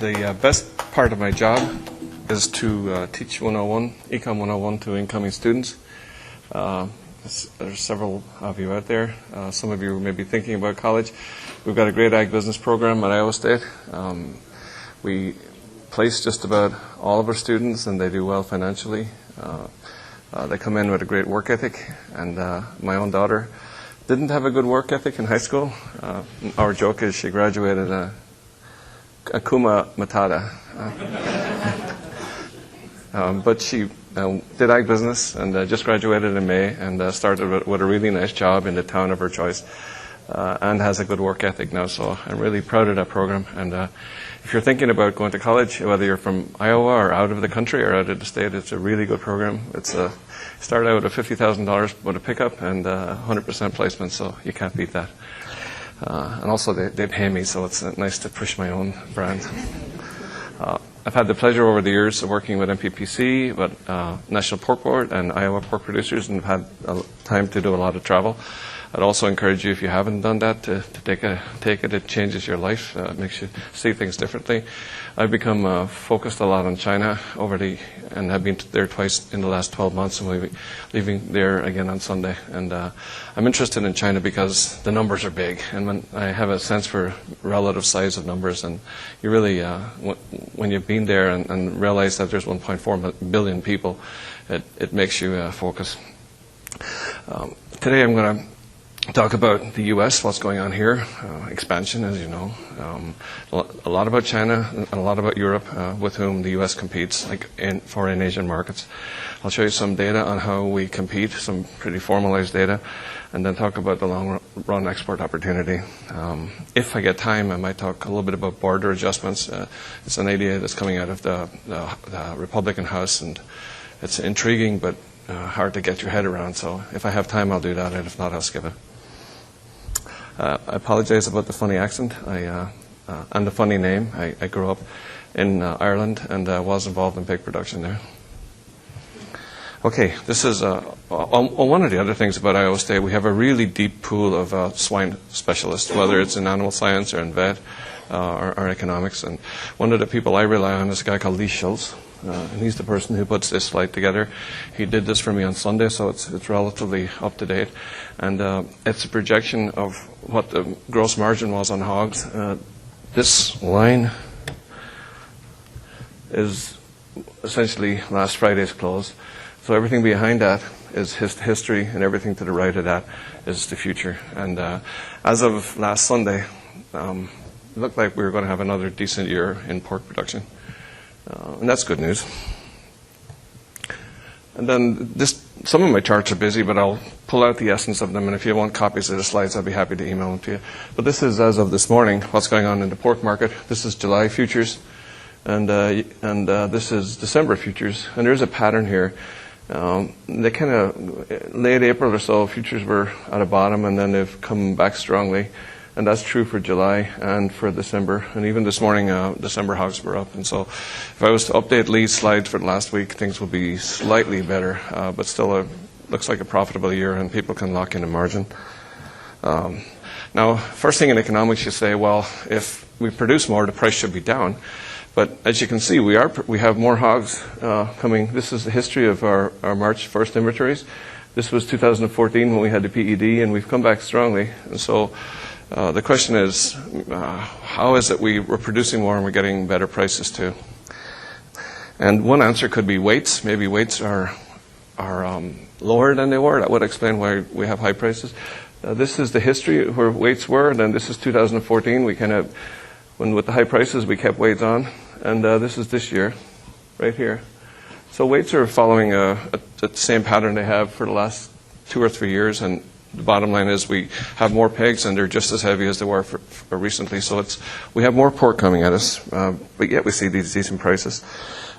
The best part of my job is to teach 101, Econ 101 to incoming students. There's several of you out there. Some of you may be thinking about college. We've got a great ag business program at Iowa State. We place just about all of our students, and they do well financially. They come in with a great work ethic, and my own daughter didn't have a good work ethic in high school. Our joke is she graduated Akuma Matata. But she did ag business and just graduated in May and started with a really nice job in the town of her choice and has a good work ethic now. So I'm really proud of that program. And if you're thinking about going to college, whether you're from Iowa or out of the country or out of the state, it's a really good program. It's started out with $50,000 with a pickup and 100% placement, so you can't beat that. And also they pay me, so it's nice to push my own brand. I've had the pleasure over the years of working with MPPC, with National Pork Board and Iowa pork producers, and have had time to do a lot of travel. I'd also encourage you, if you haven't done that, to take it. It changes your life. It makes you see things differently. I've become focused a lot on China and have been there twice in the last 12 months, and we'll be leaving there again on Sunday. And I'm interested in China because the numbers are big, and when I have a sense for relative size of numbers, and you really, when you've been there and realize that there's 1.4 billion people, it makes you focus. Today I'm going to talk about the U.S., what's going on here, expansion, as you know, a lot about China, and a lot about Europe, with whom the U.S. competes, like in foreign Asian markets. I'll show you some data on how we compete, some pretty formalized data, and then talk about the long-run export opportunity. If I get time, I might talk a little bit about border adjustments. It's an idea that's coming out of the Republican House, and it's intriguing, but hard to get your head around. So if I have time, I'll do that, and if not, I'll skip it. I apologize about the funny accent and the funny name. I grew up in Ireland and was involved in pig production there. Okay, this is one of the other things about Iowa State. We have a really deep pool of swine specialists, whether it's in animal science or in vet or economics. And one of the people I rely on is a guy called Lee Schultz. And he's the person who puts this slide together. He did this for me on Sunday, so it's relatively up to date. And it's a projection of what the gross margin was on hogs. This line is essentially last Friday's close. So everything behind that is history, and everything to the right of that is the future. And as of last Sunday, it looked like we were going to have another decent year in pork production. And that's good news. And then some of my charts are busy, but I'll pull out the essence of them. And if you want copies of the slides, I'll be happy to email them to you. But this is, as of this morning, what's going on in the pork market. This is July futures, and this is December futures. And there's a pattern here. They kind of, late April or so, futures were at a bottom, and then they've come back strongly. And that's true for July and for December. And even this morning, December hogs were up. And so if I was to update Lee's slides for last week, things will be slightly better, but still looks like a profitable year, and people can lock in a margin. Now, first thing in economics, you say, well, if we produce more, the price should be down. But as you can see, we have more hogs coming. This is the history of our March 1st inventories. This was 2014 when we had the PED, and we've come back strongly. And so the question is, how is it we're producing more and we're getting better prices too? And one answer could be weights. Maybe weights are lower than they were. That would explain why we have high prices. This is the history of where weights were. Then this is 2014. We kind of, with the high prices, we kept weights on. And this is this year, right here. So weights are following the same pattern they have for the last 2 or 3 years, and the bottom line is we have more pigs, and they're just as heavy as they were for recently. So we have more pork coming at us, but yet we see these decent prices.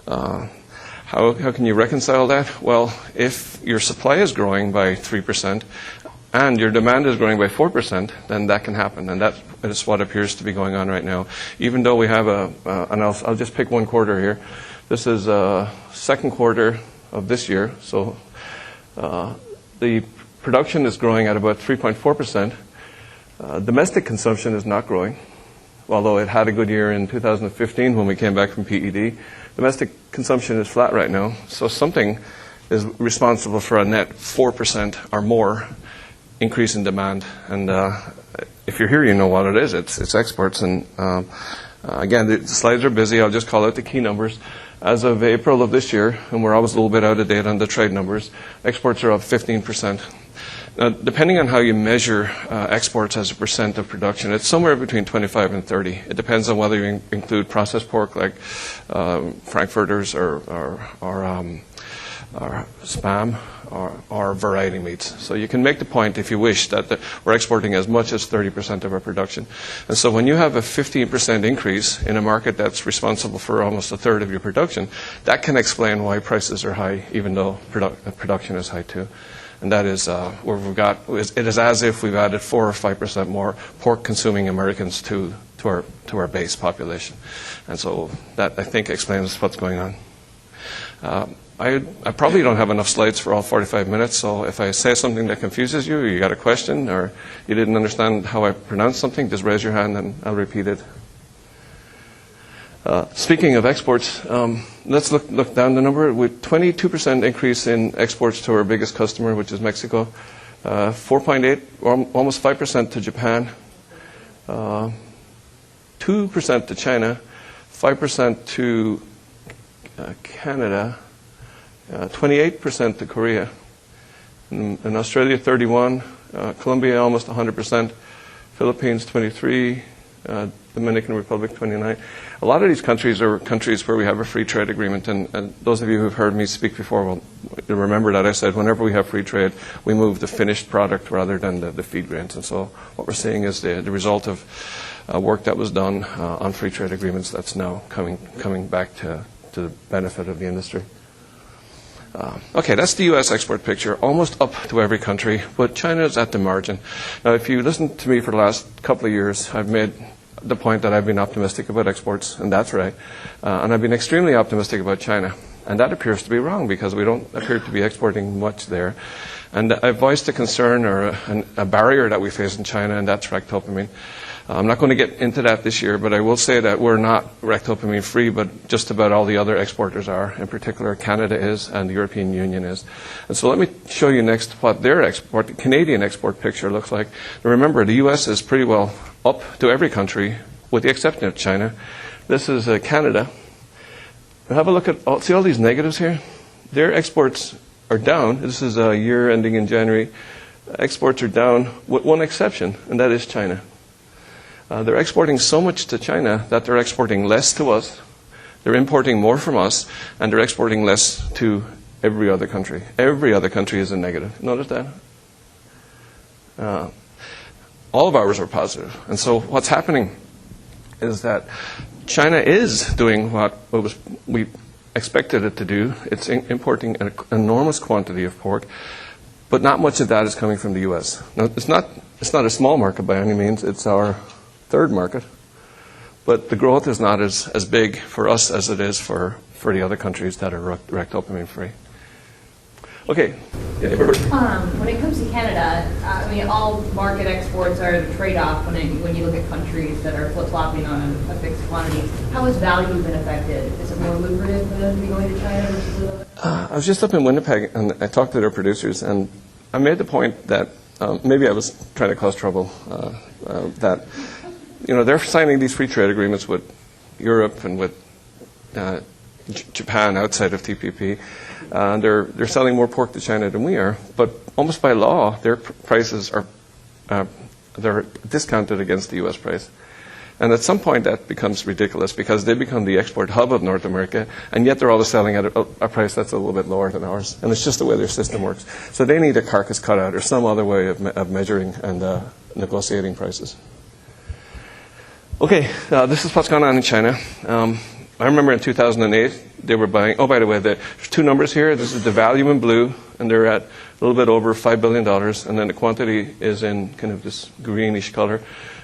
How can you reconcile that? Well, if your supply is growing by 3% and your demand is growing by 4%, then that can happen, and that is what appears to be going on right now. Even though we have and I'll just pick one quarter here. This is second quarter of this year, so the production is growing at about 3.4%. Domestic consumption is not growing. although it had a good year in 2015 when we came back from PED. Domestic consumption is flat right now, so something is responsible for a net 4% or more increase in demand. And if you're here, you know what it is. It's exports. And again, the slides are busy. I'll just call out the key numbers. As of April of this year, and we're always a little bit out of date on the trade numbers, exports are up 15%. Now, depending on how you measure exports as a percent of production, it's somewhere between 25 and 30. It depends on whether you include processed pork like frankfurters or spam or variety meats. So you can make the point, if you wish, that we're exporting as much as 30% of our production. And so when you have a 15% increase in a market that's responsible for almost a third of your production, that can explain why prices are high, even though production is high too. And that is where we've got, it is as if we've added 4 or 5% more pork-consuming Americans to our base population. And so that, I think, explains what's going on. I probably don't have enough slides for all 45 minutes, so if I say something that confuses you, or you got a question, or you didn't understand how I pronounced something, just raise your hand and I'll repeat it. Speaking of exports, let's look down the number. With 22% increase in exports to our biggest customer, which is Mexico, 4.8, or almost 5% to Japan, 2% to China, 5% to Canada, 28% to Korea, in Australia 31%, Colombia almost 100%, Philippines 23%, Dominican Republic 29%. A lot of these countries are countries where we have a free trade agreement, and those of you who have heard me speak before will remember that I said whenever we have free trade, we move the finished product rather than the feed grains. And so what we're seeing is the result of work that was done on free trade agreements that's now coming back to the benefit of the industry. Okay, that's the U.S. export picture, almost up to every country, but China is at the margin. Now, if you listen to me for the last couple of years, I've made the point that I've been optimistic about exports, and that's right. And I've been extremely optimistic about China, and that appears to be wrong because we don't appear to be exporting much there. And I've voiced a concern or a barrier that we face in China, and that's ractopamine. I'm not going to get into that this year, but I will say that we're not ractopamine free, but just about all the other exporters are. In particular, Canada is, and the European Union is. And so let me show you next what their Canadian export picture looks like. Now remember, the U.S. is pretty well up to every country, with the exception of China. This is Canada. Now have a look at, see all these negatives here? Their exports are down. This is a year ending in January. Exports are down with one exception, and that is China. They're exporting so much to China that they're exporting less to us, they're importing more from us, and they're exporting less to every other country. Every other country is in negative. Notice that? All of ours are positive. And so what's happening is that China is doing what we expected it to do. It's importing an enormous quantity of pork, but not much of that is coming from the U.S. Now, it's not a small market by any means. It's our third market, but the growth is not as big for us as it is for the other countries that are ractopamine free. Okay. Yeah, when it comes to Canada, I mean, all market exports are the trade-off when you look at countries that are flip-flopping on a fixed quantity. How has value been affected? Is it more lucrative for them to be going to China versus the other? I was just up in Winnipeg, and I talked to their producers, and I made the point that maybe I was trying to cause trouble, that they're signing these free trade agreements with Europe and with Japan outside of TPP. They're selling more pork to China than we are, but almost by law, their prices are they're discounted against the U.S. price. And at some point, that becomes ridiculous because they become the export hub of North America, and yet they're always selling at a price that's a little bit lower than ours. And it's just the way their system works. So they need a carcass cut out or some other way of measuring and negotiating prices. Okay, this is what's going on in China. I remember in 2008, they were buying, oh, by the way, there's two numbers here. This is the value in blue, and they're at a little bit over $5 billion, and then the quantity is in kind of this greenish color,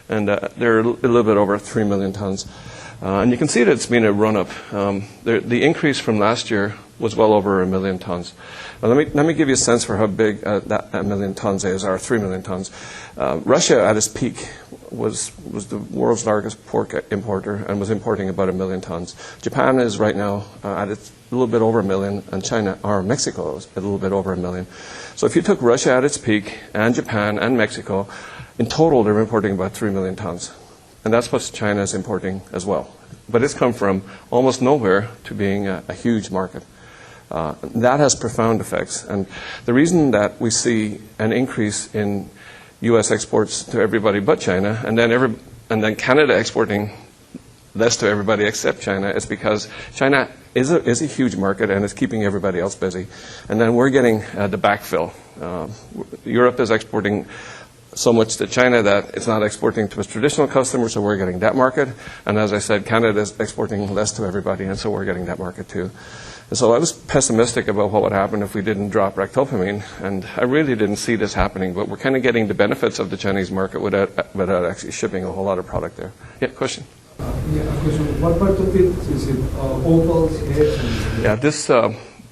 and they're a little bit over 3 million tons. And you can see that it's been a run-up. The increase from last year was well over 1 million tons. Now, let me give you a sense for how big that 1 million tons is, or 3 million tons. Russia, at its peak, was the world's largest pork importer and was importing about 1 million tons. Japan is right now at a little bit over 1 million, and China or Mexico is a little bit over 1 million. So if you took Russia at its peak and Japan and Mexico, in total they're importing about 3 million tons. And that's what China is importing as well. But it's come from almost nowhere to being a huge market. That has profound effects. And the reason that we see an increase in U.S. exports to everybody but China, and then Canada exporting less to everybody except China, is because China is a huge market and is keeping everybody else busy. And then we're getting the backfill. Europe is exporting so much to China that it's not exporting to its traditional customers, so we're getting that market. And as I said, Canada is exporting less to everybody, and so we're getting that market too. And so I was pessimistic about what would happen if we didn't drop ractopamine, and I really didn't see this happening, but we're kind of getting the benefits of the Chinese market without actually shipping a whole lot of product there. Yeah, question? Question. What part of it is it offals, eggs? Yeah, this...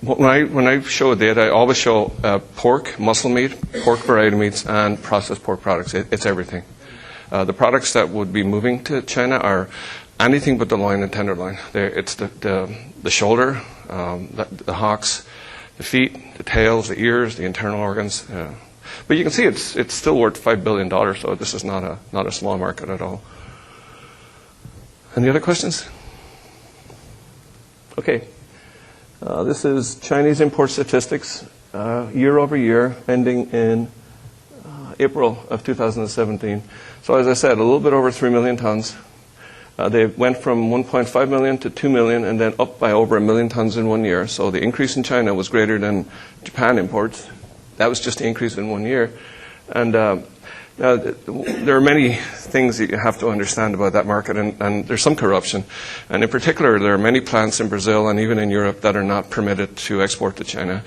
When I show data, I always show pork, muscle meat, pork variety meats, and processed pork products. It's everything. The products that would be moving to China are anything but the loin and tenderloin. It's the shoulder, the hocks, the feet, the tails, the ears, the internal organs. But you can see it's still worth $5 billion, so this is not a small market at all. Any other questions? Okay. This is Chinese import statistics year over year, ending in April of 2017. So as I said, a little bit over 3 million tons. They went from 1.5 million to 2 million, and then up by over 1 million tons in 1 year. So the increase in China was greater than Japan imports. That was just the increase in 1 year. And now, there are many things that you have to understand about that market, and there's some corruption. And in particular, there are many plants in Brazil and even in Europe that are not permitted to export to China.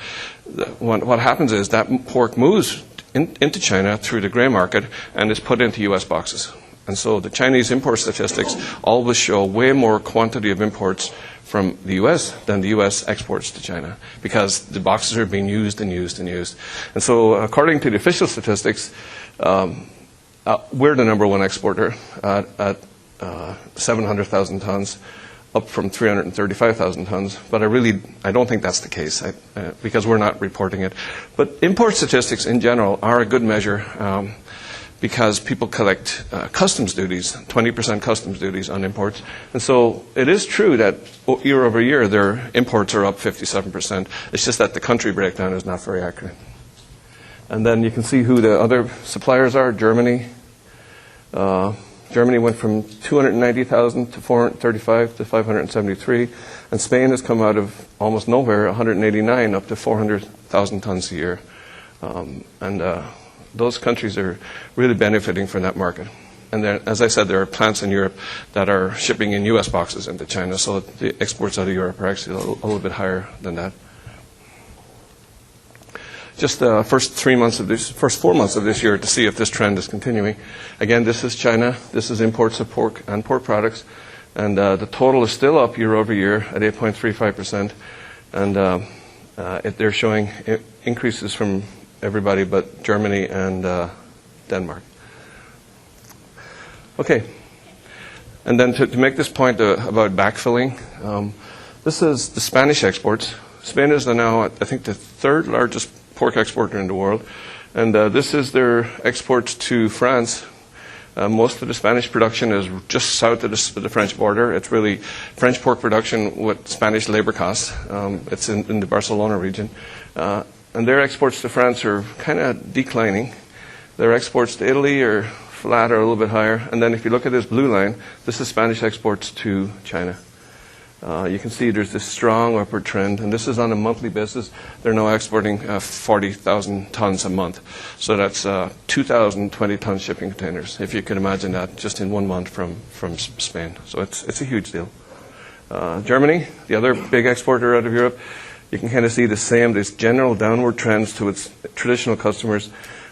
What happens is that pork moves into China through the gray market and is put into U.S. boxes. And so the Chinese import statistics always show way more quantity of imports from the U.S. than the U.S. exports to China, because the boxes are being used and used and used. And so according to the official statistics, we're the number one exporter at 700,000 tons, up from 335,000 tons. But I don't think that's the case, because we're not reporting it. But import statistics in general are a good measure, because people collect customs duties, 20% customs duties on imports. And so it is true that year over year their imports are up 57%. It's just that the country breakdown is not very accurate. And then you can see who the other suppliers are. Germany. Germany went from 290,000 to 435 to 573. And Spain has come out of almost nowhere, 189 up to 400,000 tons a year. Those countries are really benefiting from that market. And then, as I said, there are plants in Europe that are shipping in U.S. boxes into China, so the exports out of Europe are actually a little bit higher than that. Just the first 4 months of this year to see if this trend is continuing. Again, this is China. This is imports of pork and pork products. And the total is still up year over year at 8.35%. And they're showing increases from everybody but Germany and Denmark. Okay. And then to make this point about backfilling, this is the Spanish exports. Spain is now, I think, the third largest pork exporter in the world. And this is their exports to France. Most of the Spanish production is just south of the French border. It's really French pork production with Spanish labor costs. It's in the Barcelona region. And their exports to France are kind of declining. Their exports to Italy are flat or a little bit higher. And then if you look at this blue line, this is Spanish exports to China. You can see there's this strong upward trend, and this is on a monthly basis. They're now exporting 40,000 tons a month. So that's 2,020-ton shipping containers, if you can imagine that, just in 1 month from Spain. So it's a huge deal. Germany, the other big exporter out of Europe, you can kind of see this general downward trends to its traditional customers.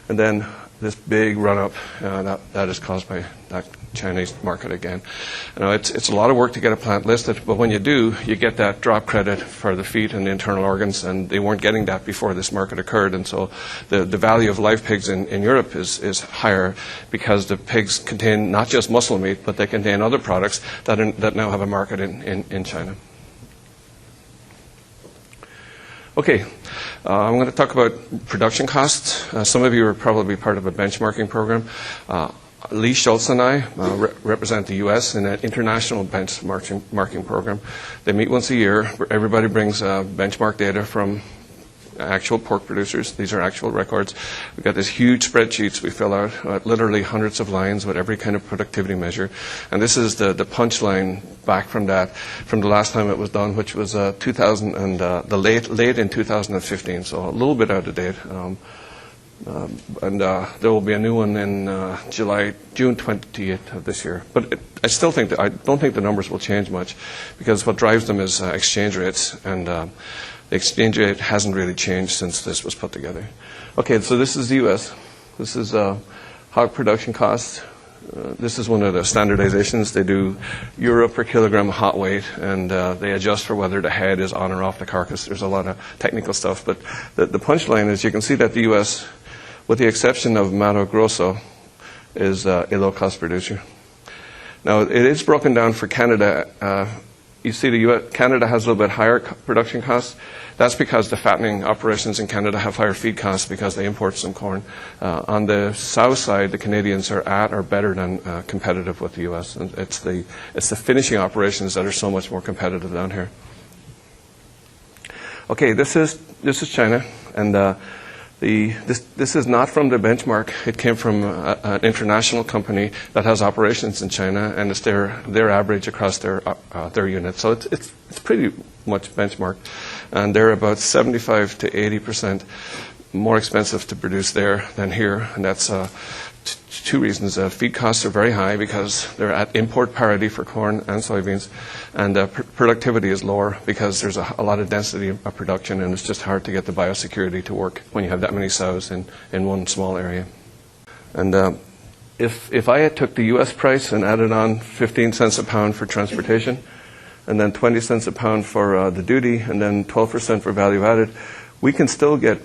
And then this big run-up that is caused by that Chinese market again. You know, it's a lot of work to get a plant listed, but when you do, you get that drop credit for the feet and the internal organs, and they weren't getting that before this market occurred. And so the value of live pigs in Europe is higher because the pigs contain not just muscle meat, but they contain other products that now have a market in China. Okay, I'm going to talk about production costs. Some of you are probably part of a benchmarking program. Lee Schultz and I represent the U.S. in an international benchmarking program. They meet once a year. Where everybody brings benchmark data from actual pork producers. These are actual records. We've got these huge spreadsheets we fill out, literally hundreds of lines with every kind of productivity measure. And this is the punchline back from that, from the last time it was done, which was 2000 and late in 2015, so a little bit out of date. And there will be a new one in June 28th of this year. But I don't think the numbers will change much, because what drives them is exchange rates, and the exchange rate hasn't really changed since this was put together. Okay, so this is the U.S. This is hog production costs. This is one of the standardizations. They do euro per kilogram hot weight, and they adjust for whether the head is on or off the carcass. There's a lot of technical stuff, but the punchline is you can see that the U.S., with the exception of Mato Grosso, is a low-cost producer. Now, it is broken down for Canada. You see Canada has a little bit higher production costs. That's because the fattening operations in Canada have higher feed costs because they import some corn. On the south side, the Canadians are at or better than competitive with the U.S. And it's the finishing operations that are so much more competitive down here. Okay, this is China, and this is not from the benchmark. It came from an international company that has operations in China, and it's their average across their units. So it's pretty much benchmarked, and they're about 75 to 80% more expensive to produce there than here, and that's two reasons. Feed costs are very high because they're at import parity for corn and soybeans, and productivity is lower because there's a lot of density of production, and it's just hard to get the biosecurity to work when you have that many sows in one small area. And if I had took the U.S. price and added on 15 cents a pound for transportation, and then 20 cents a pound for the duty, and then 12% for value added, we can still get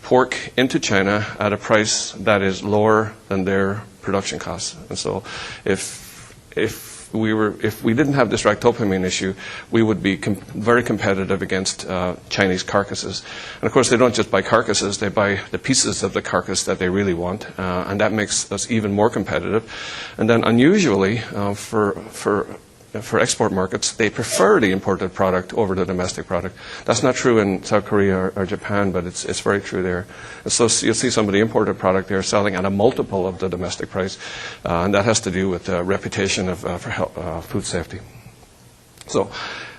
pork into China at a price that is lower than their production costs. And so if we didn't have this ractopamine issue, we would be very competitive against Chinese carcasses. And of course, they don't just buy carcasses, they buy the pieces of the carcass that they really want, and that makes us even more competitive. And then unusually, for export markets, they prefer the imported product over the domestic product. That's not true in South Korea or Japan, but it's very true there. And so you'll see some of the imported product there selling at a multiple of the domestic price, and that has to do with the reputation for food safety. So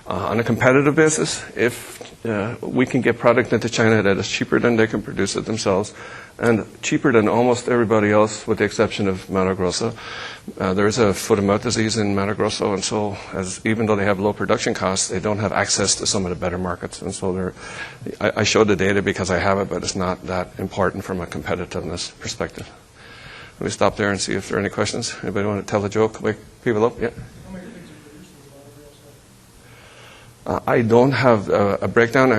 on a competitive basis, if we can get product into China that is cheaper than they can produce it themselves, and cheaper than almost everybody else with the exception of Mato Grosso. There is a foot and mouth disease in Mato Grosso, and so even though they have low production costs, they don't have access to some of the better markets. And so I showed the data because I have it, but it's not that important from a competitiveness perspective. Let me stop there and see if there are any questions. Anybody want to tell a joke? Wake people up? Yeah. I don't have a breakdown.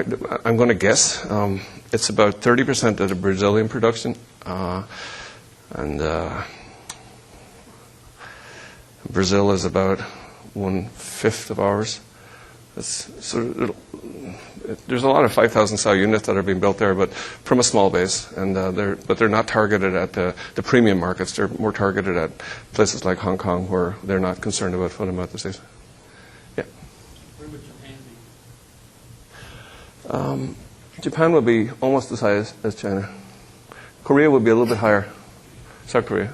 I'm going to guess. It's about 30% of the Brazilian production, and Brazil is about 1/5 of ours. There's a lot of 5,000 sow units that are being built there, but from a small base, and they're not targeted at the premium markets. They're more targeted at places like Hong Kong, where they're not concerned about foot and mouth disease. Yeah. Where would Japan be? Japan will be almost as high as China. Korea will be a little bit higher. South Korea.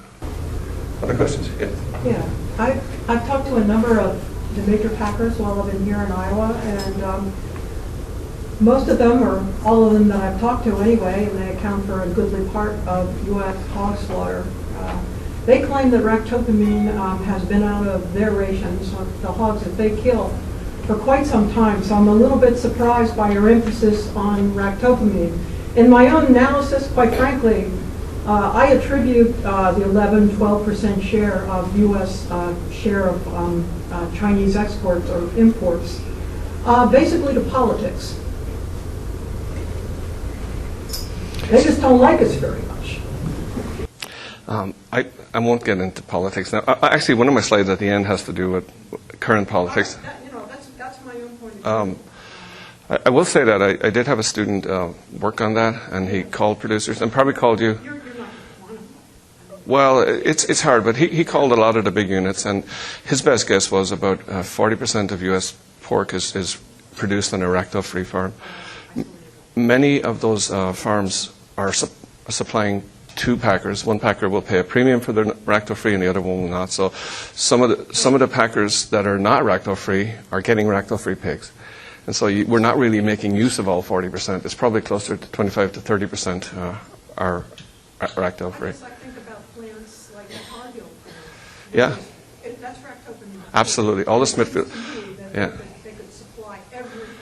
Other questions? Yeah. Yeah. I've talked to a number of Demeter packers while I've been here in Iowa, and most of them, or all of them that I've talked to anyway, and they account for a goodly part of U.S. hog slaughter, they claim that ractopamine has been out of their rations, the hogs that they kill, for quite some time. So I'm a little bit surprised by your emphasis on ractopamine. In my own analysis, quite frankly, I attribute the 11-12% share of U.S. Share of Chinese exports or imports basically to politics. They just don't like us very much. I won't get into politics now. Actually, one of my slides at the end has to do with current politics. That's my own point of view. I will say that I did have a student work on that, and he called producers, and probably called you. You're not one of them. Well, it's hard, but he called a lot of the big units, and his best guess was about 40% of U.S. pork is produced on a ractose-free farm. Many of those farms are supplying two packers. One packer will pay a premium for their ractose-free, and the other one will not. So some of the packers that are not ractose-free are getting ractose-free pigs. And so we're not really making use of all 40%. It's probably closer to 25 to 30% are ractose-free. I think about plants like the Cargill plant. Yeah. That's ractose-free. Absolutely. All the Smithfield. Yeah. They could supply everything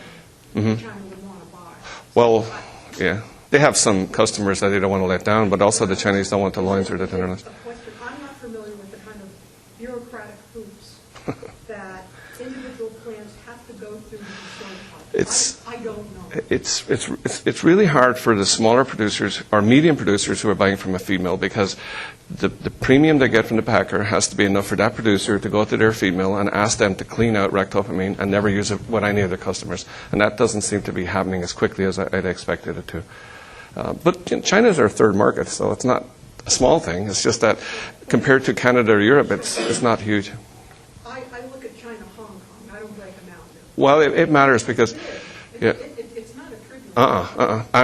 Mm-hmm. China would want to buy. Well, yeah. They have some customers that they don't want to let down, but also the Chinese don't want the loins or the tenderloins. I'm not familiar with the kind of bureaucratic hoops that individual plants have to go through to be certified. I don't know. It's really hard for the smaller producers or medium producers who are buying from a feed mill, because the premium they get from the packer has to be enough for that producer to go to their feed mill and ask them to clean out ractopamine and never use it with any of their customers. And that doesn't seem to be happening as quickly as I'd expected it to. But China's our third market, so it's not a small thing. It's just that compared to Canada or Europe, it's not huge. I look at China, Hong Kong. I don't break them out. Well, it matters because, yeah. It's not a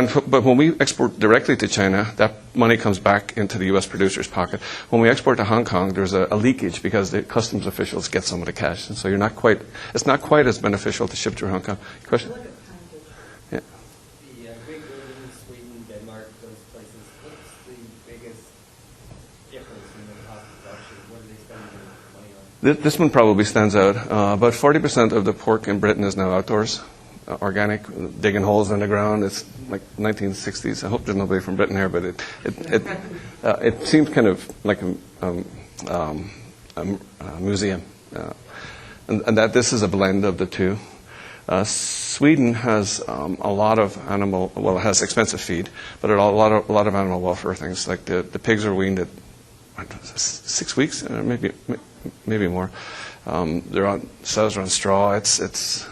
tribute. But when we export directly to China, that money comes back into the U.S. producer's pocket. When we export to Hong Kong, there's a leakage because the customs officials get some of the cash, and so it's not quite as beneficial to ship through Hong Kong. Question? Yeah. The Great Britain, Sweden, Denmark, those places, what's the biggest difference in the cost of production? What are they spending their money on? This one probably stands out. About 40% of the pork in Britain is now outdoors, organic, digging holes in the ground. It's like 1960s. I hope there's nobody from Britain here, but it seems kind of like a museum. And that this is a blend of the two. Sweden has a lot of it has expensive feed, but a lot of animal welfare things. Like the pigs are weaned at 6 weeks, maybe more. Sows are on straw. It's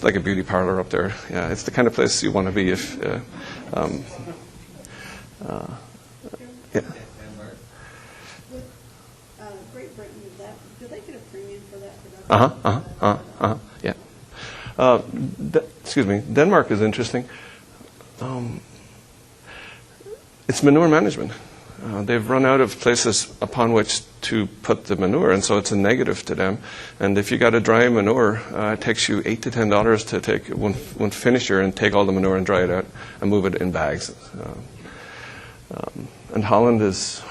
like a beauty parlor up there. Yeah, it's the kind of place you want to be if. Yeah. Great Britain, do they get a premium for that production? Yeah. Excuse me. Denmark is interesting. It's manure management. They've run out of places upon which to put the manure, and so it's a negative to them. And if you got to dry manure, it takes you $8 to $10 to take one finisher and take all the manure and dry it out and move it in bags. And Holland, it's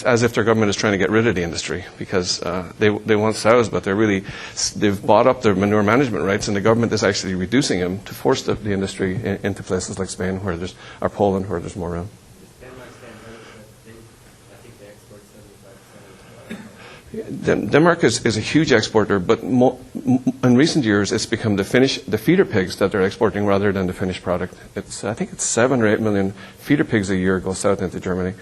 as if their government is trying to get rid of the industry, because they want sows, but they've bought up their manure management rights, and the government is actually reducing them to force the industry into places like Spain or Poland where there's more room. Denmark stands out, but I think they export 75% of Denmark is a huge exporter, but in recent years it's become the feeder pigs that they're exporting rather than the finished product. I think it's 7 or 8 million feeder pigs a year go south into Germany.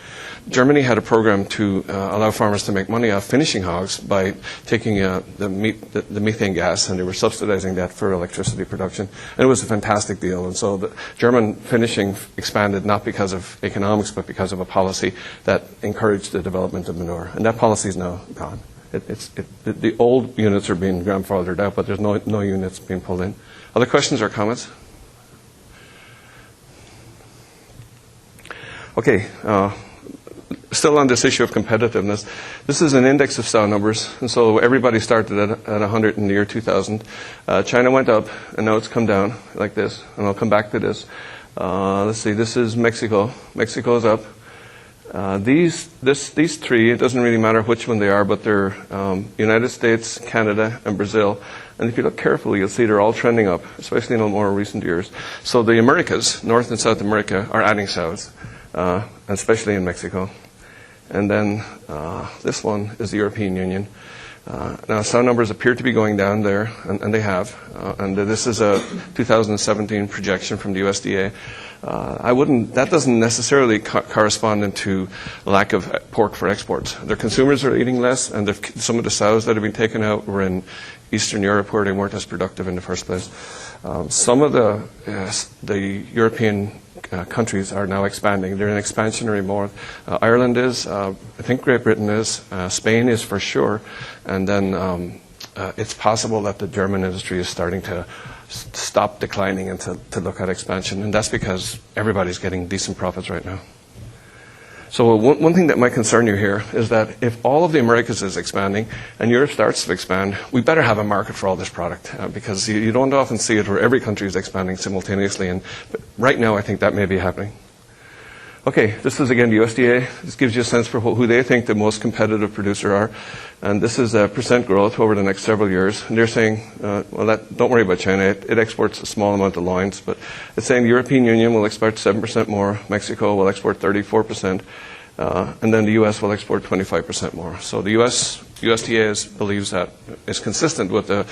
Germany had a program to allow farmers to make money off finishing hogs by taking the methane gas, and they were subsidizing that for electricity production. And it was a fantastic deal. And so the German finishing expanded not because of economics, but because of a policy that encouraged the development of manure. And that policy is now gone. The old units are being grandfathered out, but there's no units being pulled in. Other questions or comments? Okay. Still on this issue of competitiveness, this is an index of sow numbers, and so everybody started at 100 in the year 2000. China went up, and now it's come down like this, and I'll come back to this. Let's see, this is Mexico. Mexico's up. These three, it doesn't really matter which one they are, but they're United States, Canada, and Brazil. And if you look carefully, you'll see they're all trending up, especially in the more recent years. So the Americas, North and South America, are adding sows. especially in Mexico. And then this one is the European Union. Now, some numbers appear to be going down there, and they have. And this is a 2017 projection from the USDA. That doesn't necessarily correspond into lack of pork for exports. Their consumers are eating less, and some of the sows that have been taken out were in Eastern Europe where they weren't as productive in the first place. Some of the European countries are now expanding. They're in expansionary mode. Ireland is, I think Great Britain is, Spain is for sure, and then it's possible that the German industry is starting to stop declining and to look at expansion, and that's because everybody's getting decent profits right now. So one thing that might concern you here is that if all of the Americas is expanding and Europe starts to expand, we better have a market for all this product because you don't often see it where every country is expanding simultaneously, and right now I think that may be happening. Okay, this is again the USDA. This gives you a sense for who they think the most competitive producer are. And this is percent growth over the next several years. And they're saying, don't worry about China. It exports a small amount of loins. But it's saying the European Union will export 7% more. Mexico will export 34%. And then the U.S. will export 25% more. So the USDA believes that is consistent with the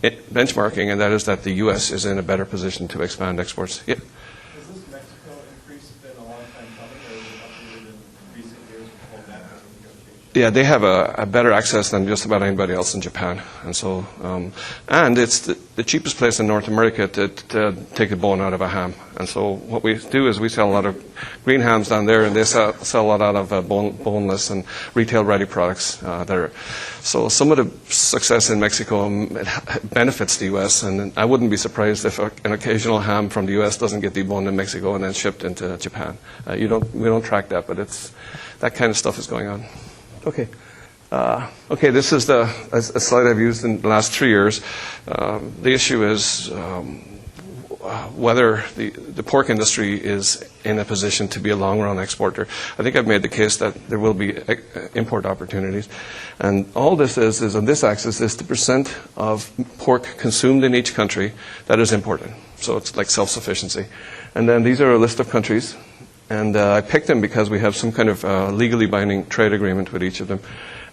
benchmarking, and that is that the U.S. is in a better position to expand exports. Yeah. Has this Mexico increase been a long time coming, or is it updated in recent years before that negotiation? Yeah, they have a better access than just about anybody else in Japan, and so and it's the cheapest place in North America to take the bone out of a ham. And so what we do is we sell a lot of green hams down there, and they sell a lot out of boneless and retail-ready products. So some of the success in Mexico benefits the U.S., and I wouldn't be surprised if an occasional ham from the U.S. doesn't get deboned in Mexico and then shipped into Japan. We don't track that, but that kind of stuff is going on. Okay. This is a slide I've used in the last 3 years. The issue is whether the pork industry is in a position to be a long-run exporter. I think I've made the case that there will be import opportunities. And all this is on this axis is the percent of pork consumed in each country that is imported. So it's like self-sufficiency. And then these are a list of countries. And I picked them because we have some kind of legally binding trade agreement with each of them.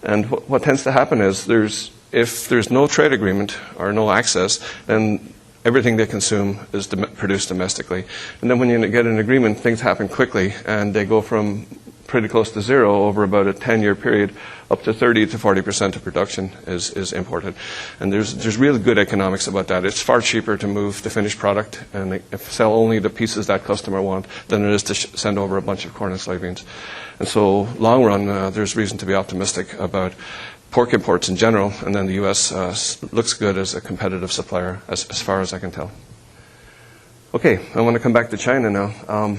And what tends to happen is if there's no trade agreement or no access, then everything they consume is produced domestically. And then when you get an agreement, things happen quickly, and they go from pretty close to zero over about a 10-year period up to 30 to 40% of production is imported. And there's really good economics about that. It's far cheaper to move the finished product and sell only the pieces that customer want than it is to send over a bunch of corn and soybeans. And so long run, there's reason to be optimistic about pork imports in general, and then the U.S. Looks good as a competitive supplier as far as I can tell. Okay, I want to come back to China now.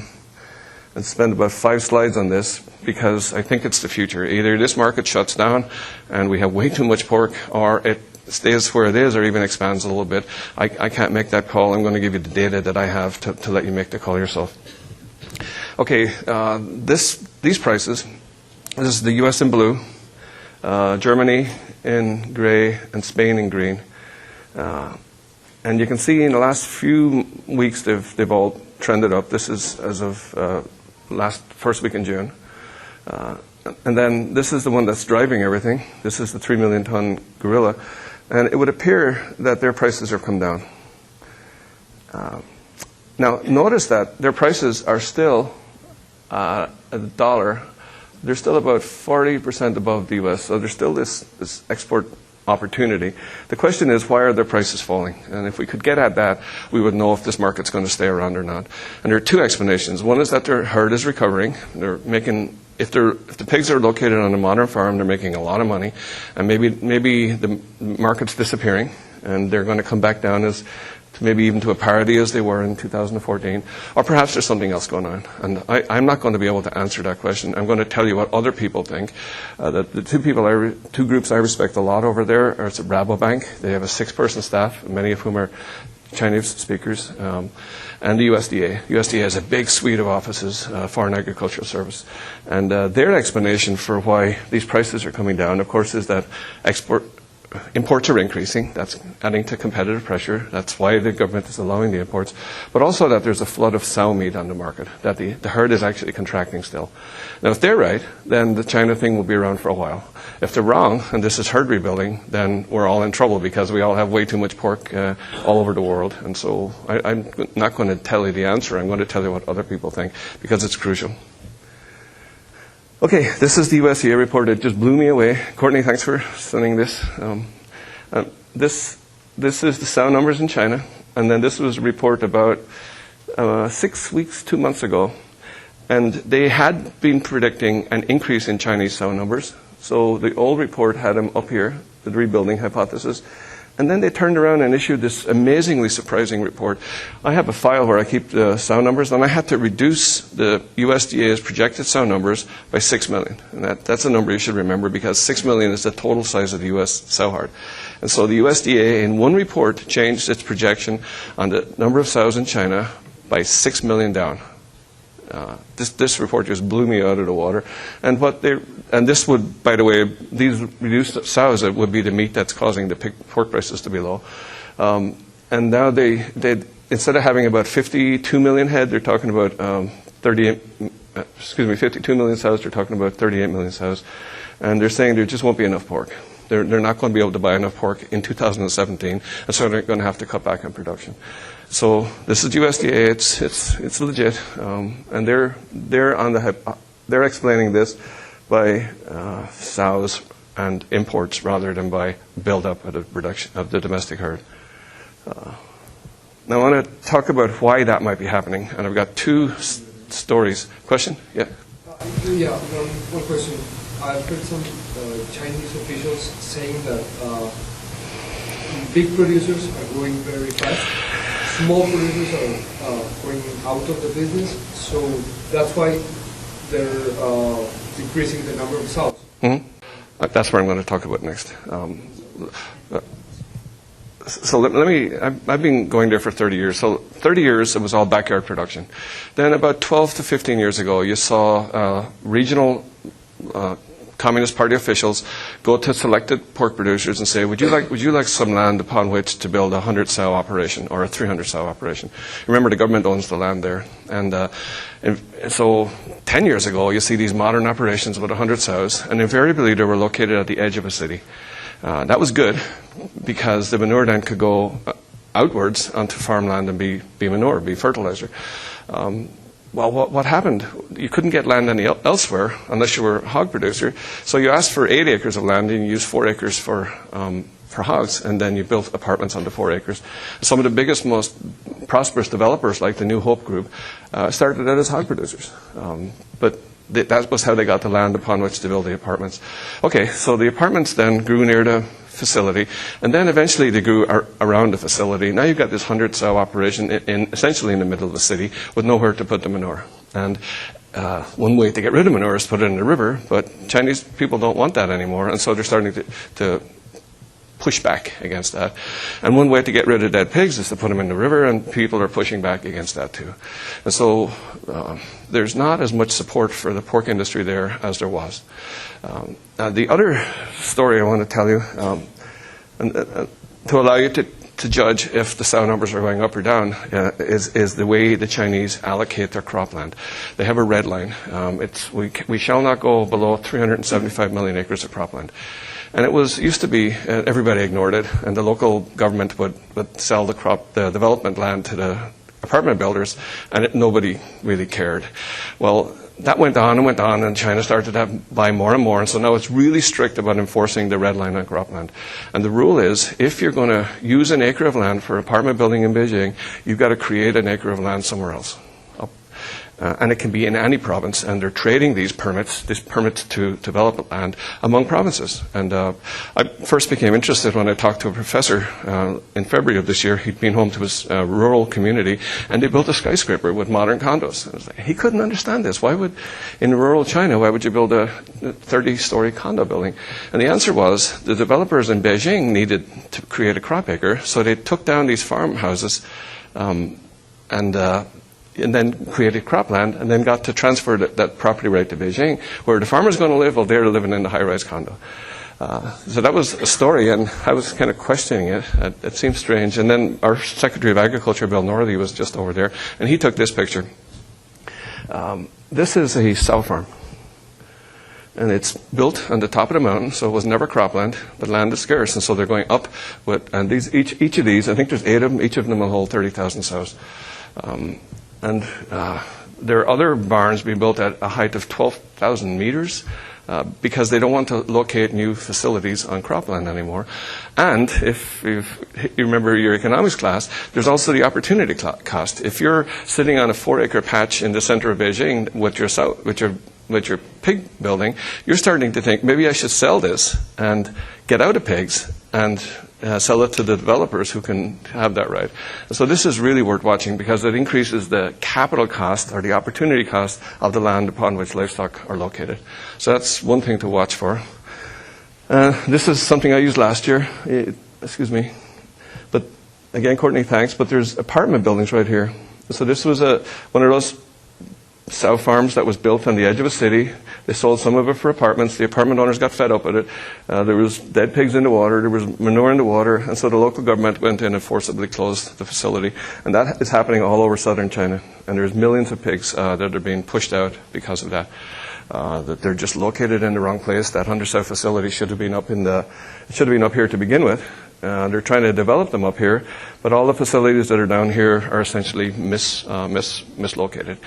And spend about 5 slides on this because I think it's the future. Either this market shuts down and we have way too much pork, or it stays where it is or even expands a little bit. I can't make that call. I'm going to give you the data that I have to let you make the call yourself. Okay, these prices, this is the U.S. in blue, Germany in gray, and Spain in green. And you can see in the last few weeks they've all trended up. This is as of first week in June. And then this is the one that's driving everything. This is the 3 million ton gorilla. And it would appear that their prices have come down. Now, notice that their prices are still at $1. They're still about 40% above the U.S., so there's still this export opportunity. The question is, why are their prices falling? And if we could get at that, we would know if this market's going to stay around or not. And there are 2 explanations. One is that their herd is recovering. If the pigs are located on a modern farm, they're making a lot of money, and maybe the market's disappearing, and they're going to come back down maybe even to a parity as they were in 2014, or perhaps there's something else going on. And I'm not going to be able to answer that question. I'm going to tell you what other people think. The 2 groups I respect a lot over there are Rabobank. They have a 6-person staff, many of whom are Chinese speakers, and the USDA. USDA has a big suite of offices, Foreign Agricultural Service. And their explanation for why these prices are coming down, of course, is that imports are increasing. That's adding to competitive pressure. That's why the government is allowing the imports. But also that there's a flood of sow meat on the market, that the herd is actually contracting still. Now, if they're right, then the China thing will be around for a while. If they're wrong, and this is herd rebuilding, then we're all in trouble because we all have way too much pork all over the world. And so I'm not going to tell you the answer. I'm going to tell you what other people think because it's crucial. Okay, this is the USDA report. It just blew me away. Courtney, thanks for sending this. This is the sow numbers in China, and then this was a report about 6 weeks, 2 months ago, and they had been predicting an increase in Chinese sow numbers. So the old report had them up here, the rebuilding hypothesis. And then they turned around and issued this amazingly surprising report. I have a file where I keep the sow numbers, and I had to reduce the USDA's projected sow numbers by 6 million. And that's a number you should remember because 6 million is the total size of the U.S. sow herd. And so the USDA, in one report, changed its projection on the number of sows in China by 6 million down. This report just blew me out of the water. And this would, by the way, these reduced sows would be the meat that's causing the pork prices to be low. And now they instead of having about 52 million head, they're talking about 52 million sows. They're talking about 38 million sows, and they're saying there just won't be enough pork. They're not going to be able to buy enough pork in 2017, and so they're going to have to cut back on production. So this is USDA. It's legit, and they're explaining this by sows and imports rather than by build-up of the production of the domestic herd. Now I want to talk about why that might be happening, and I've got two stories. Question? Yeah. Yeah, one question. I've heard some Chinese officials saying that big producers are growing very fast. Small producers are going out of the business, so that's why they're decreasing the number of sows. Mm-hmm. That's what I'm going to talk about next. So let me, I've been going there for 30 years. So 30 years, it was all backyard production. Then about 12 to 15 years ago, you saw regional Communist Party officials go to selected pork producers and say, would you like some land upon which to build a 100 sow operation or a 300 sow operation? Remember, the government owns the land there. And so 10 years ago, you see these modern operations with 100 sows, and invariably they were located at the edge of a city. That was good because the manure then could go outwards onto farmland and be manure, be fertilizer. Well, what happened? You couldn't get land elsewhere unless you were a hog producer. So you asked for 8 acres of land and you used 4 acres for hogs, and then you built apartments on the 4 acres. Some of the biggest, most prosperous developers, like the New Hope Group, started out as hog producers. But that was how they got the land upon which to build the apartments. Okay, so the apartments then grew near the facility, and then eventually they grew around the facility. Now you've got this 100 sow operation essentially in the middle of the city with nowhere to put the manure. And one way to get rid of manure is to put it in the river, but Chinese people don't want that anymore, and so they're starting to push back against that. And one way to get rid of dead pigs is to put them in the river, and people are pushing back against that too. And so there's not as much support for the pork industry there as there was. The other story I want to tell you, to allow you to judge if the sow numbers are going up or down, is the way the Chinese allocate their cropland. They have a red line. We shall not go below 375 million acres of cropland. And it used to be, everybody ignored it, and the local government would sell the development land to the apartment builders, and nobody really cared. Well, that went on, and China started to buy more and more, and so now it's really strict about enforcing the red line on cropland. And the rule is, if you're going to use an acre of land for apartment building in Beijing, you've got to create an acre of land somewhere else. And it can be in any province, and they're trading these permits to develop land among provinces. And I first became interested when I talked to a professor in February of this year. He'd been home to his rural community, and they built a skyscraper with modern condos. And I was like, he couldn't understand this. In rural China, why would you build a 30-story condo building? And the answer was, the developers in Beijing needed to create a crop acre, so they took down these farmhouses and then created cropland, and then got to transfer that property right to Beijing, where the farmer's going to live while they're living in the high-rise condo. So that was a story, and I was kind of questioning it. It seemed strange. And then our Secretary of Agriculture, Bill Northey, was just over there, and he took this picture. This is a sow farm, and it's built on the top of the mountain, so it was never cropland, but land is scarce, and so they're going up with, and each of these, I think there's 8 of them, each of them will hold 30,000 sows. There are other barns being built at a height of 12,000 meters because they don't want to locate new facilities on cropland anymore. And if you remember your economics class, there's also the opportunity cost. If you're sitting on a 4-acre patch in the center of Beijing with your pig building, you're starting to think, maybe I should sell this and get out of pigs and sell it to the developers who can have that right. So this is really worth watching because it increases the capital cost or the opportunity cost of the land upon which livestock are located. So that's one thing to watch for. This is something I used last year. Excuse me. But again, Courtney, thanks. But there's apartment buildings right here. So this was one of those sow farms that was built on the edge of a city. They sold some of it for apartments. The apartment owners got fed up with it. There was dead pigs in the water. There was manure in the water. And so the local government went in and forcibly closed the facility. And that is happening all over southern China. And there's millions of pigs that are being pushed out because of that. That they're just located in the wrong place. That Hunter-South facility should have been up here to begin with. They're trying to develop them up here, but all the facilities that are down here are essentially mislocated.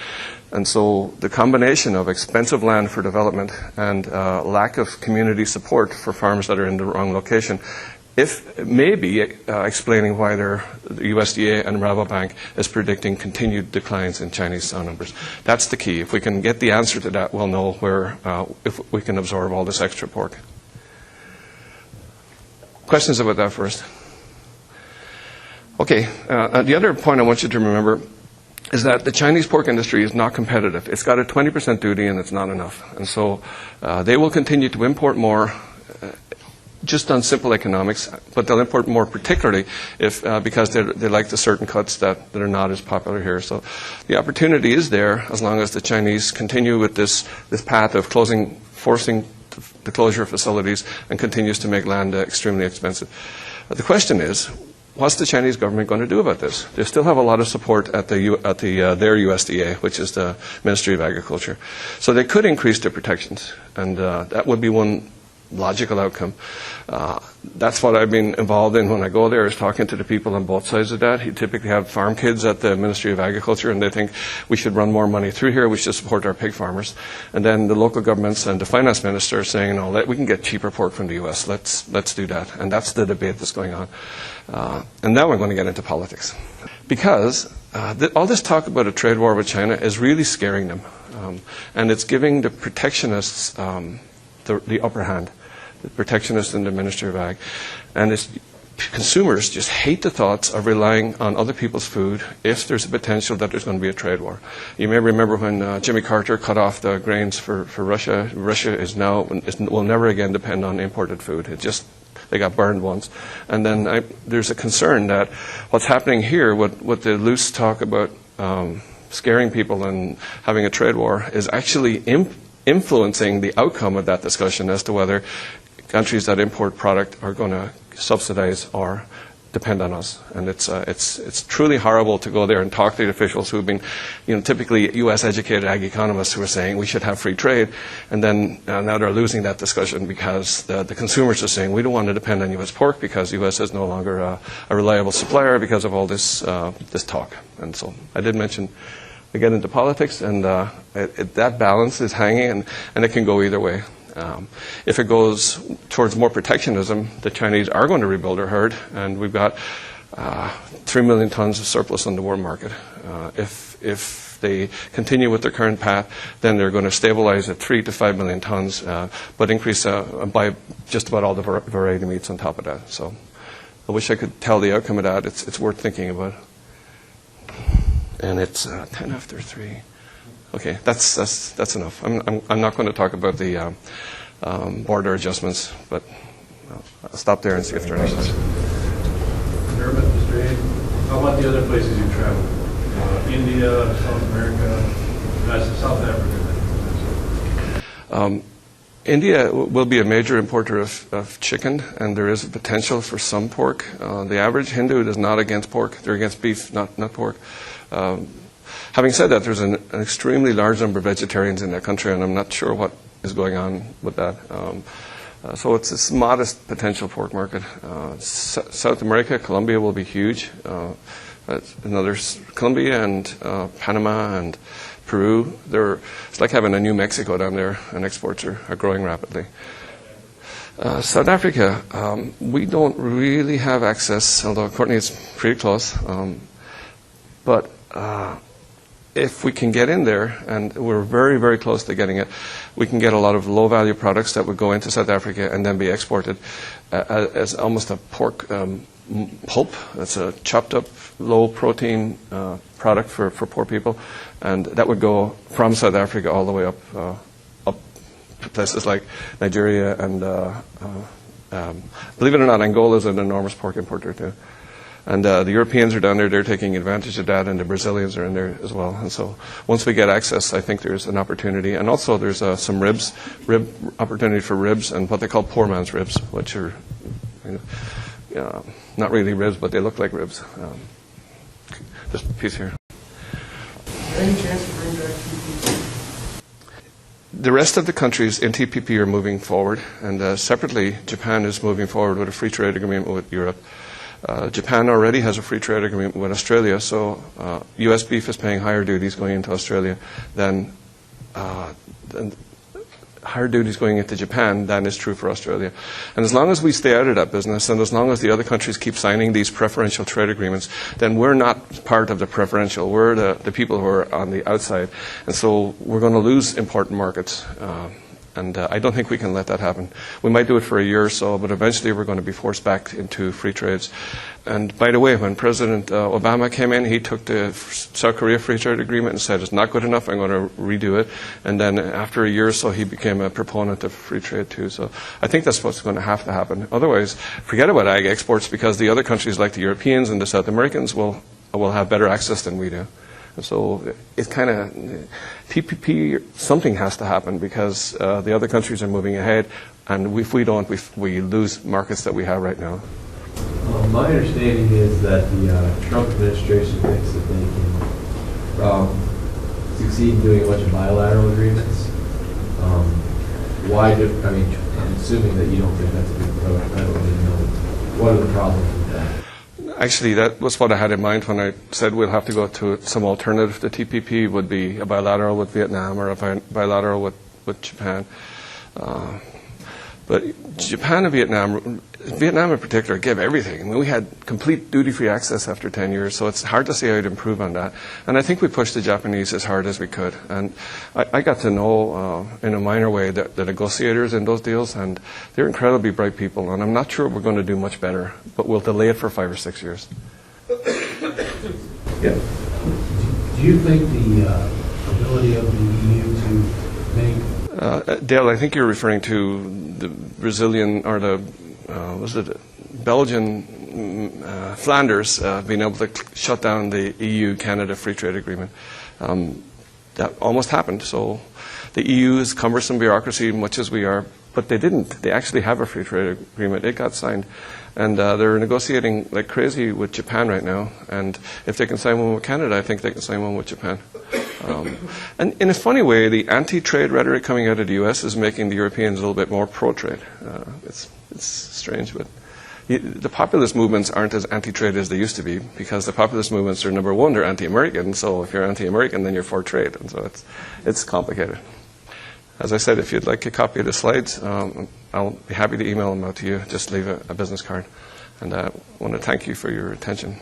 And so the combination of expensive land for development and lack of community support for farms that are in the wrong location, may be explaining why the USDA and Rabobank is predicting continued declines in Chinese sow numbers. That's the key. If we can get the answer to that, we'll know if we can absorb all this extra pork. Questions about that first? Okay, the other point I want you to remember is that the Chinese pork industry is not competitive. It's got a 20% duty and it's not enough. And so they will continue to import more just on simple economics, but they'll import more particularly because they like the certain cuts that are not as popular here. So the opportunity is there as long as the Chinese continue with this path of forcing the closure of facilities and continues to make land extremely expensive. The question is, what's the Chinese government going to do about this? They still have a lot of support at their USDA, which is the Ministry of Agriculture. So they could increase their protections, and that would be one logical outcome. That's what I've been involved in when I go there, is talking to the people on both sides of that. You typically have farm kids at the Ministry of Agriculture, and they think we should run more money through here, we should support our pig farmers. And then the local governments and the finance minister are saying, no, we can get cheaper pork from the U.S., let's do that. And that's the debate that's going on. And now we're going to get into politics. Because all this talk about a trade war with China is really scaring them. And it's giving the protectionists the upper hand. The protectionists in the Ministry of Ag. And consumers just hate the thoughts of relying on other people's food if there's a potential that there's going to be a trade war. You may remember when Jimmy Carter cut off the grains for Russia. Russia will never again depend on imported food. They got burned once. And then there's a concern that what's happening here with the loose talk about scaring people and having a trade war is actually influencing the outcome of that discussion as to whether countries that import product are going to subsidize or depend on us. And it's truly horrible to go there and talk to the officials who have been, typically U.S. educated ag economists who are saying we should have free trade, and then now they're losing that discussion because the consumers are saying we don't want to depend on U.S. pork because U.S. is no longer a reliable supplier because of all this talk. And so I did mention we get into politics, and that balance is hanging, and it can go either way. If it goes towards more protectionism, the Chinese are going to rebuild their herd, and we've got 3 million tons of surplus on the world market. If they continue with their current path, then they're going to stabilize at 3 to 5 million tons, but increase by just about all the variety meats on top of that. So I wish I could tell the outcome of that. It's worth thinking about. And it's 10 after 3. Okay, that's enough. I'm not going to talk about the border adjustments, but I'll stop there and see if there are any questions. Dermot, Mr. Hayden, how about the other places you traveled? India, South America, South Africa? India will be a major importer of chicken, and there is a potential for some pork. The average Hindu is not against pork. They're against beef, not pork. Having said that, there's an extremely large number of vegetarians in that country, and I'm not sure what is going on with that. So it's this modest potential pork market. South America, Colombia will be huge. Colombia and Panama and Peru, it's like having a New Mexico down there, and exports are growing rapidly. South Africa, we don't really have access, although Courtney is pretty close. But if we can get in there, and we're very, very close to getting it, we can get a lot of low-value products that would go into South Africa and then be exported as almost a pork pulp. It's a chopped-up, low-protein product for poor people, and that would go from South Africa all the way up to places like Nigeria, and believe it or not, Angola is an enormous pork importer too. And the Europeans are down there, they're taking advantage of that, and the Brazilians are in there as well. And so once we get access, I think there's an opportunity. And also there's some rib opportunity for ribs, and what they call poor man's ribs, which are not really ribs, but they look like ribs. This piece here. Any chance to bring back TPP? The rest of the countries in TPP are moving forward, and separately, Japan is moving forward with a free trade agreement with Europe. Japan already has a free trade agreement with Australia, so U.S. beef is paying higher duties going into Australia than higher duties going into Japan than is true for Australia. And as long as we stay out of that business, and as long as the other countries keep signing these preferential trade agreements, then we're not part of the preferential. We're the people who are on the outside. And so we're going to lose important markets. And I don't think we can let that happen. We might do it for a year or so, but eventually we're going to be forced back into free trades. And by the way, when President Obama came in, he took the South Korea free trade agreement and said, it's not good enough, I'm going to redo it. And then after a year or so, he became a proponent of free trade too. So I think that's what's going to have to happen. Otherwise, forget about ag exports, because the other countries like the Europeans and the South Americans will have better access than we do. And so it's kind of, TPP, something has to happen, because the other countries are moving ahead, and if we don't, we lose markets that we have right now. My understanding is that the Trump administration thinks that they can succeed in doing a bunch of bilateral agreements. I'm assuming that you don't think that's a good approach. I don't really know. What are the problems with that? Actually, that was what I had in mind when I said we'll have to go to some alternative to TPP. Would be a bilateral with Vietnam or a bilateral with Japan. But Japan and Vietnam in particular, gave everything. I mean, we had complete duty-free access after 10 years, so it's hard to see how you'd improve on that. And I think we pushed the Japanese as hard as we could. And I got to know, in a minor way, the negotiators in those deals, and they're incredibly bright people. And I'm not sure we're going to do much better, but we'll delay it for 5 or 6 years. Yeah. Do you think the ability of the EU to make... Dale, I think you're referring to the Brazilian, or the Belgian, Flanders being able to shut down the EU-Canada free trade agreement. That almost happened. So the EU is cumbersome bureaucracy, much as we are, but they didn't. They actually have a free trade agreement. It got signed. And they're negotiating like crazy with Japan right now. And if they can sign one with Canada, I think they can sign one with Japan. And in a funny way, the anti-trade rhetoric coming out of the U.S. is making the Europeans a little bit more pro-trade. It's strange, but the populist movements aren't as anti-trade as they used to be, because the populist movements are, number one, they're anti-American. So if you're anti-American, then you're for trade. And so it's complicated. As I said, if you'd like a copy of the slides, I'll be happy to email them out to you. Just leave a business card. And I want to thank you for your attention.